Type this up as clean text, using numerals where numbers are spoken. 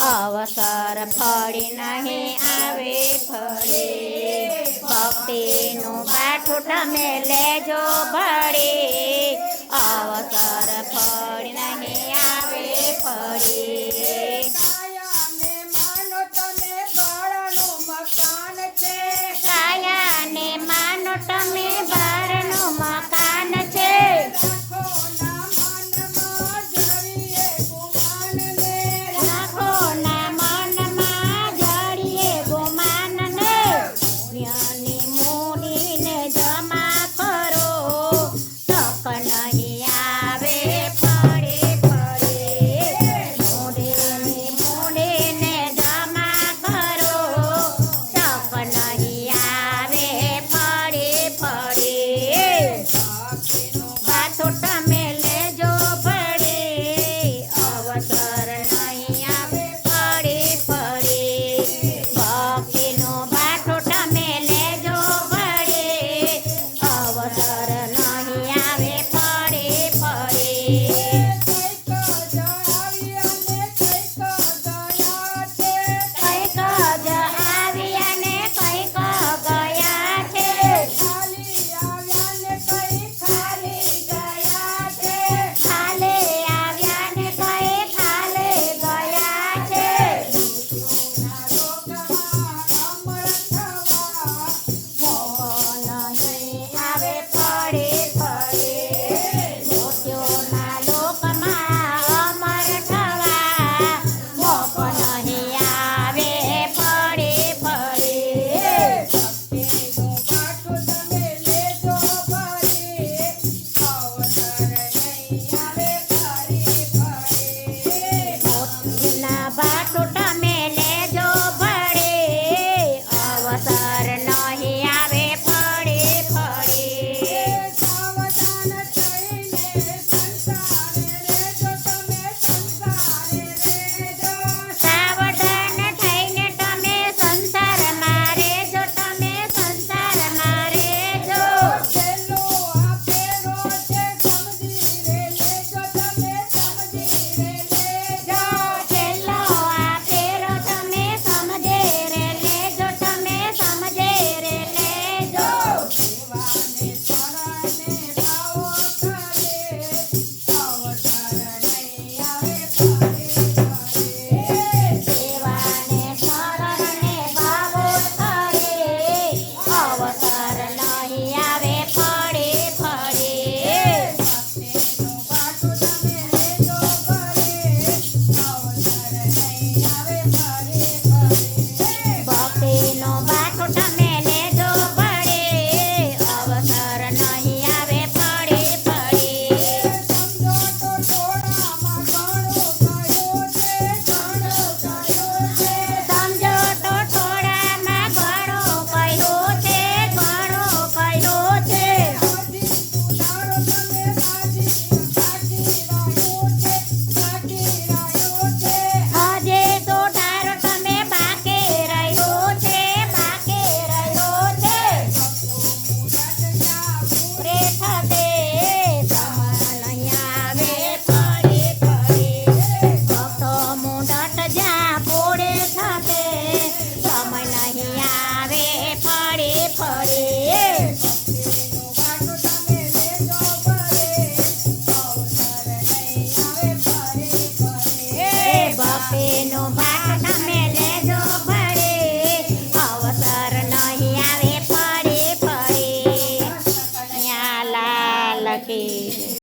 અવસર ફળી નહીં આવે ફળે, ભક્તિનું બાઠું તમે લેજો ભળે, અવસર ફળી નહીં આવે ફળે. કાયાને માનો તમે બારનું મકાન છે, લાખોના મનમાં જડીએ ગુમાનને, જ્ઞાની મૂડીને જમા કરો, તક નહીં આવે ફળે ફળે, મૂડીને જમા કરો, તક નહીં આવે ફળે ફળે. બાથો તમે લેજો ભળે, અવસર નહીં આવે ફળે ફળે, ભક્તિનો બાથો તમે લેજો ભળે, અવસર નહીં આવે ફળે ફળે. કંઈક જ આવી અને કંઈક ગયા છે, ખાલે આવ્યા ને કઈ ખાલે ગયા છે, નહીં આવે ફળે ફળે, મોત્યોના લોકમાં અમર થવા, મોક નહીં આવે ફળે ફળે. મોતીના બાટો તમે લેજો ભળે, અવસર નહીં આવે ફળે ફળે. સાવધાન થઈને તમે સંસારમાં રહેજો, તમે સંસારમાં રહેજો, છેલ્લો આ ફેરો તમે સમજે રે લેજો, તમે સમજે રે લેજો. સેવાને શરણને ભાવો થરે, અવસર નહીં આવે ફળે ફળે. ભક્તિનો બાઠો તમે લેજો ભળે, અવસર નહીં આવે ફળે ફળે. સમજો તો થોડામાં ઘણું કહ્યું છે, હજે સુધારો તમે બાકી રહ્યો છે, બાકી રહ્યો છે. પૂરે થતે સમય નહીં આવે ફળે ફળે, ભક્તો મુંડટ જ્યાં પૂરે થતે સમય નહીં આવે ફળે ફળે. ભક્તિનો બાટ તમે લેજો ભળે, અવસર નહીં આવે ફળે ફળે. યા લાલ કી